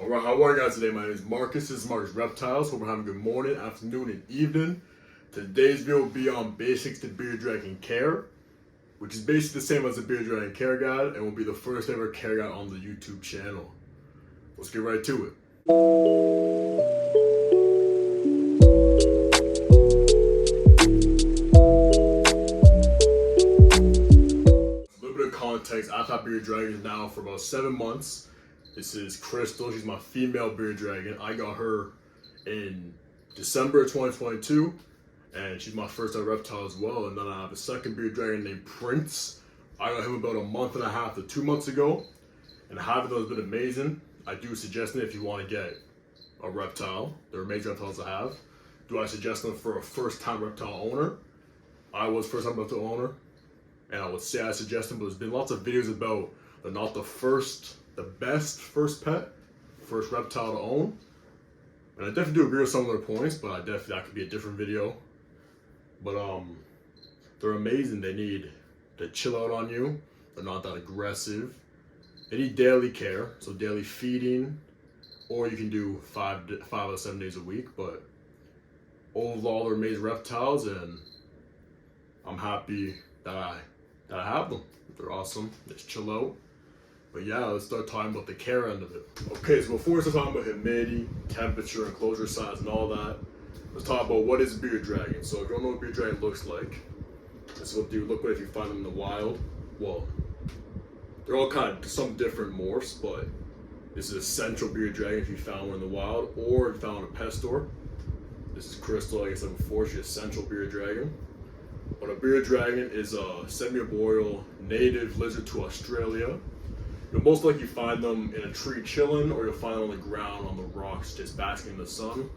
Alright, how are you guys today? My name is Marcus. This is Marcus Reptiles. Hope we're having a good morning, afternoon, and evening. Today's video will be on basics to beard dragon care, which is basically the same as the beard dragon care guide and will be the first ever care guide on the YouTube channel. Let's get right to it. A little bit of context, I've had beard dragons now for about 7 months. This is Crystal. She's my female beard dragon. I got her in December of 2022, and she's my first ever reptile as well. And then I have a second beard dragon named Prince. I got him about a month and a half to 2 months ago, and having those has been amazing. I do suggest it if you want to get a reptile. They're amazing reptiles to have. Do I suggest them for a first-time reptile owner? I was first-time reptile owner, and I would say I suggest them, but there's been lots of videos about they're not the best first pet, first reptile to own. And I definitely do agree with some of their points, but that could be a different video. But they're amazing. They need to chill out on you. They're not that aggressive. They need daily care, so daily feeding, or you can do 5 out of 7 days a week. But overall, they're amazing reptiles, and I'm happy that I have them. They're awesome. Just chill out. But yeah, let's start talking about the care end of it. Okay, so before we start talking about humidity, temperature, enclosure size, and all that, let's talk about what is a beard dragon. So if you don't know what a beard dragon looks like, this is what they look like if you find them in the wild. Well, they're all kind of some different morphs, but this is a central beard dragon if you found one in the wild, or if you found one in a pet store. This is Crystal, like I said before, she's a central beard dragon. But a beard dragon is a semi-arboreal native lizard to Australia. You'll most likely find them in a tree chilling, or you'll find them on the ground on the rocks just basking in the sun.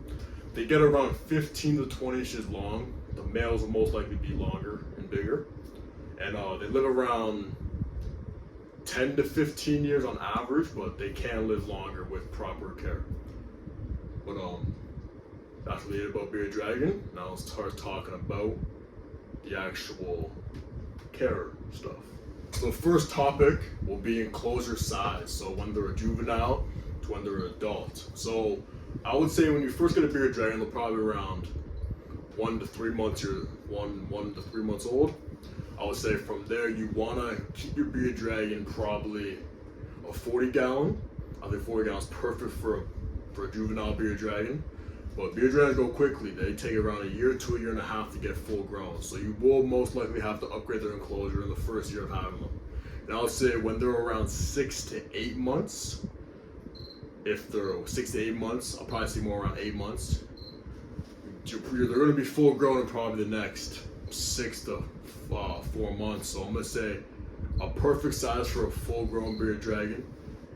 They get around 15 to 20 inches long. The males will most likely be longer and bigger. And they live around 10 to 15 years on average, but they can live longer with proper care. But that's really it about beard dragon. Now let's start talking about the actual care stuff. So the first topic will be enclosure size. So when they're a juvenile to when they're an adult. So I would say when you first get a beard dragon, they're probably around 1 to 3 months. You're one to 3 months old. I would say from there you want to keep your beard dragon probably a 40 gallon. I think 40 gallons is perfect for a juvenile beard dragon. But beard dragons go quickly. They take around a year to a year and a half to get full grown. So you will most likely have to upgrade their enclosure in the first year of having them. And I would say when they're around 6 to 8 months, if they're 6 to 8 months, I'll probably see more around 8 months. They're going to be full grown in probably the next 6 to 4 months. So I'm going to say a perfect size for a full grown beard dragon,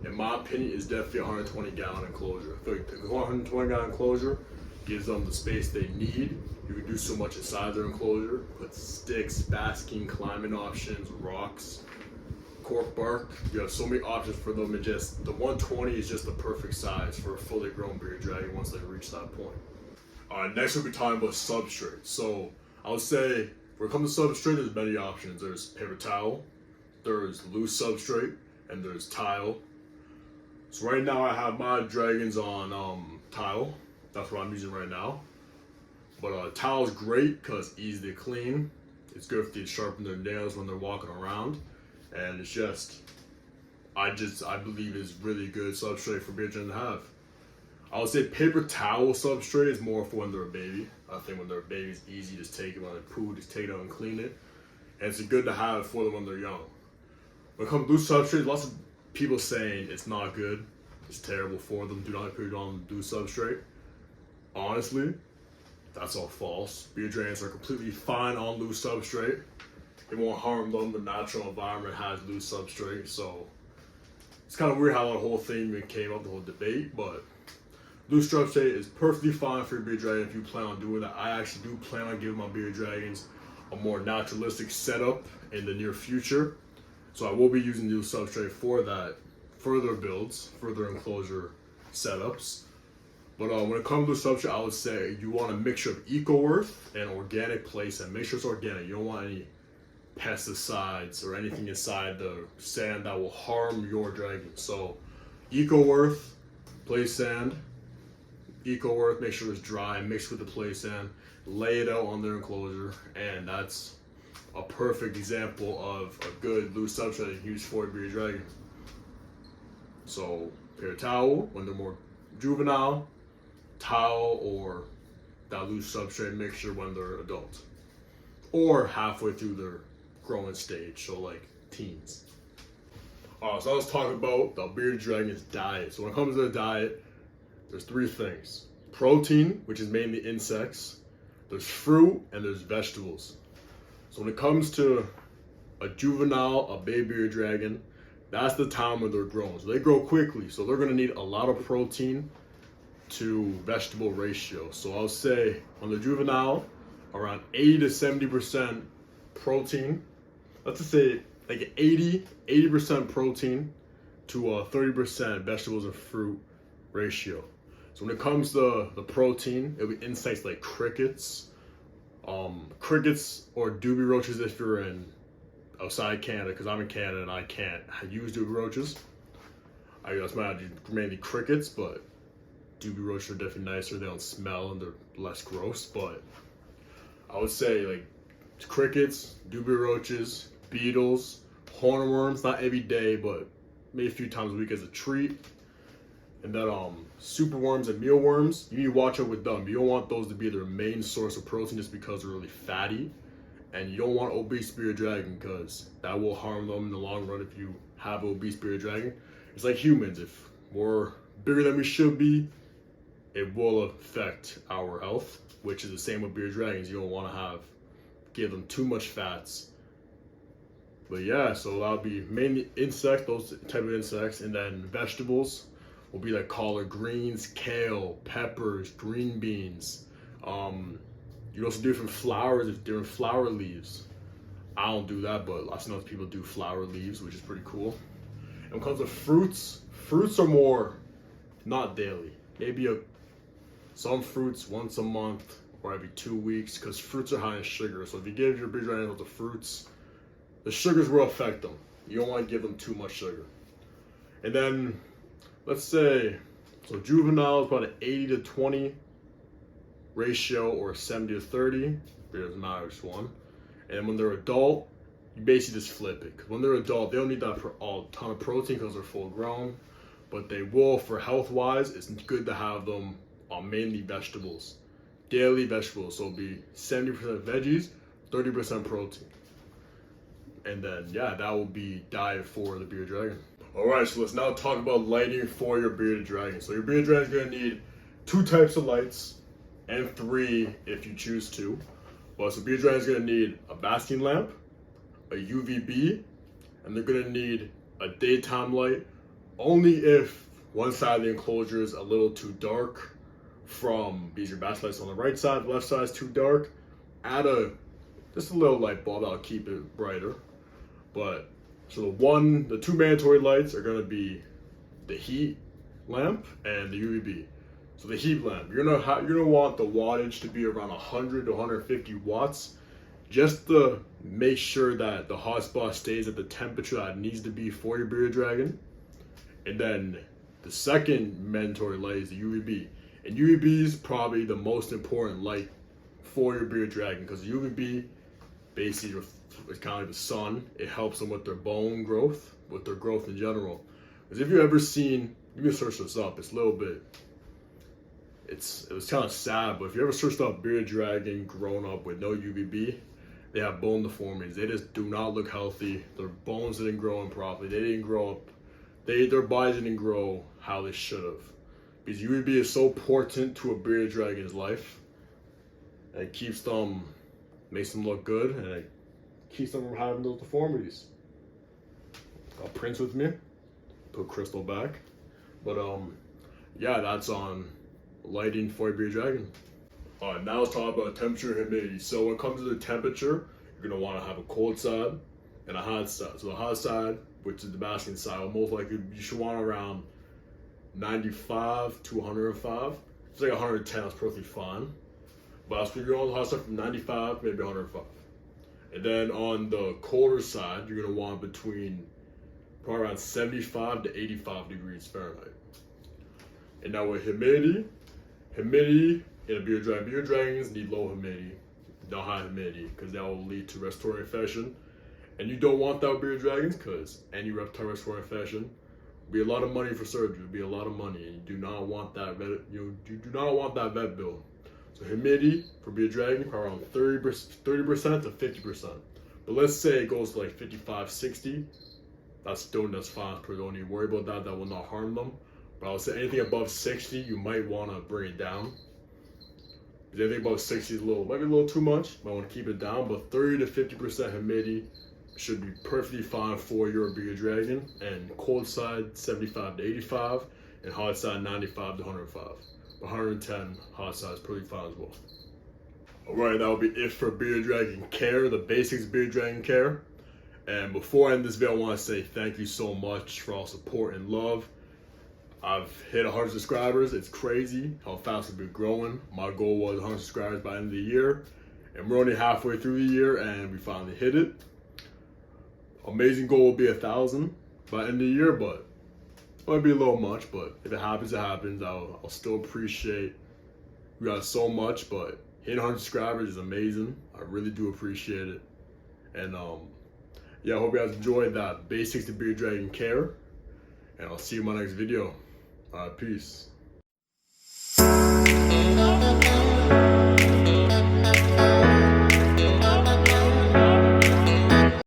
in my opinion, is definitely a 120 gallon enclosure. I feel like the 120 gallon enclosure gives them the space they need. You can do so much inside their enclosure. Put sticks, basking, climbing options, rocks, cork bark. You have so many options for them. And just the 120 is just the perfect size for a fully grown beard dragon once they reach that point. Alright, next we'll be talking about substrate. So I would say when it comes to substrate, there's many options. There's paper towel, there's loose substrate, and there's tile. So right now I have my dragons on tile. That's what I'm using right now. But tile is great because it's easy to clean. It's good if they sharpen their nails when they're walking around. And it's just, I believe is really good substrate for beard dragons to have. I would say paper towel substrate is more for when they're a baby. I think when they're a baby, it's easy, just take it when they poo, just take it out and clean it. And it's good to have for them when they're young. When it comes to loose substrate, lots of people saying it's not good, it's terrible for them, do not put it on loose substrate. Honestly, that's all false. Beard dragons are completely fine on loose substrate. It won't harm them. The natural environment has loose substrate, so it's kind of weird how that whole thing came up, the whole debate, but loose substrate is perfectly fine for your beard dragon if you plan on doing that. I actually do plan on giving my beard dragons a more naturalistic setup in the near future. So I will be using new substrate for that, further builds, further enclosure setups. But when it comes to substrate, I would say you want a mixture of eco-earth and organic place, and make sure it's organic. You don't want any pesticides or anything inside the sand that will harm your dragon. So eco-earth play sand, eco earth, make sure it's dry, mix with the play sand, lay it out on their enclosure, and that's a perfect example of a good loose substrate you can use for a bearded dragon. So pair towel when they're more juvenile, towel or that loose substrate mixture when they're adult, or halfway through their growing stage, so like teens. So let's talk about the bearded dragon's diet. So when it comes to the diet, there's three things: protein, which is mainly insects, there's fruit, and there's vegetables. So when it comes to a juvenile, a baby bearded dragon, that's the time when they're growing. So they grow quickly, so they're gonna need a lot of protein to vegetable ratio. So I'll say on the juvenile, around 80 to 70% protein. Let's just say like 80% protein to 30% vegetables and fruit ratio. So when it comes to the protein, it'll be insects like crickets or doobie roaches if you're outside Canada, because I'm in Canada and I can't use doobie roaches. I guess mainly crickets, but doobie roaches are definitely nicer. They don't smell and they're less gross. But I would say like crickets, doobie roaches, beetles, hornworms, not every day, but maybe a few times a week as a treat. And then superworms and mealworms, you need to watch out with them. You don't want those to be their main source of protein just because they're really fatty. And you don't want obese bearded dragon because that will harm them in the long run if you have obese bearded dragon. It's like humans. If we're bigger than we should be, it will affect our health, which is the same with bearded dragons. You don't want to give them too much fats. But yeah, so that'll be mainly insects, those type of insects, and then vegetables will be like collard greens, kale, peppers, green beans. You can also do different flowers, different flower leaves. I don't do that, but I've seen other people do flower leaves, which is pretty cool. And when it comes to fruits are more not daily. Maybe some fruits once a month or every 2 weeks, because fruits are high in sugar. So if you give your bearded dragon the fruits, the sugars will affect them. You don't want to give them too much sugar. And then let's say, so juvenile is about an 80 to 20 ratio or 70 to 30. It doesn't matter which one. And when they're adult, you basically just flip it. Because when they're adult, they don't need that a ton of protein because they're full grown. But they will, for health wise, it's good to have them on mainly vegetables. Daily vegetables. So it'll be 70% veggies, 30% protein. And then, yeah, that will be diet for the bearded dragon. Alright, so let's now talk about lighting for your bearded dragon. So your bearded dragon is going to need 2 types of lights, and 3 if you choose to. But so bearded dragon is going to need a basking lamp, a UVB, and they're going to need a daytime light only if one side of the enclosure is a little too dark because your basking light's on the right side, the left side is too dark. Add just a little light bulb that'll keep it brighter. But so the 2 mandatory lights are going to be the heat lamp and the UVB. So the heat lamp, you're gonna want the wattage to be around 100 to 150 watts, just to make sure that the hotspot stays at the temperature that it needs to be for your bearded dragon. And then the second mandatory light is the UVB, and UVB is probably the most important light for your bearded dragon because the UVB basically is kind of like the sun. It helps them with their bone growth, with their growth in general. Because if you've ever seen, you can search this up. It's a little bit. It was kind of sad, but if you ever searched up bearded dragon grown up with no UVB, they have bone deformities. They just do not look healthy. Their bones didn't grow in properly. They didn't grow up. Their bodies didn't grow how they should have. Because UVB is so important to a bearded dragon's life. And it makes them look good, and it keeps them from having those deformities. Got Prince with me. Put Crystal back. But yeah, that's on lighting for a bearded dragon. Alright, now let's talk about temperature and humidity. So when it comes to the temperature, you're going to want to have a cold side and a hot side. So the hot side, which is the basking side, will most likely you should want around 95 to 105. If it's like 110, that's perfectly fine. But you're on the hot side from 95, maybe 105. And then on the colder side, you're going to want between probably around 75 to 85 degrees Fahrenheit. And now with humidity in a beard dragon, beard dragons need low humidity, not high humidity, because that will lead to respiratory infection. And you don't want that with beard dragons, because any reptile respiratory infection will be a lot of money for surgery. It'll be a lot of money, and you do not want that vet bill. So humidity for beard dragon probably around 30% to 50%. But let's say it goes to like 55, 60. That's fine. People don't need to worry about that. That will not harm them. But I would say anything above 60, you might want to bring it down. If anything above 60 might be a little too much. Might want to keep it down. But 30 to 50% humidity should be perfectly fine for your beard dragon. And cold side 75 to 85, and hot side 95 to 105. 110 hot side is pretty fine as well. Alright, that will be it for beard dragon care, the basics of beard dragon care. And before I end this video, I want to say thank you so much for all support and love. I've hit 100 subscribers. It's crazy how fast we've been growing. My goal was 100 subscribers by the end of the year, and we're only halfway through the year, and we finally hit it. Amazing goal will be 1,000 by the end of the year, but it might be a little much. But if it happens, it happens. I'll still appreciate you guys so much. But hitting 100 subscribers is amazing. I really do appreciate it. And yeah, I hope you guys enjoyed that basics to beard dragon care. And I'll see you in my next video. Peace.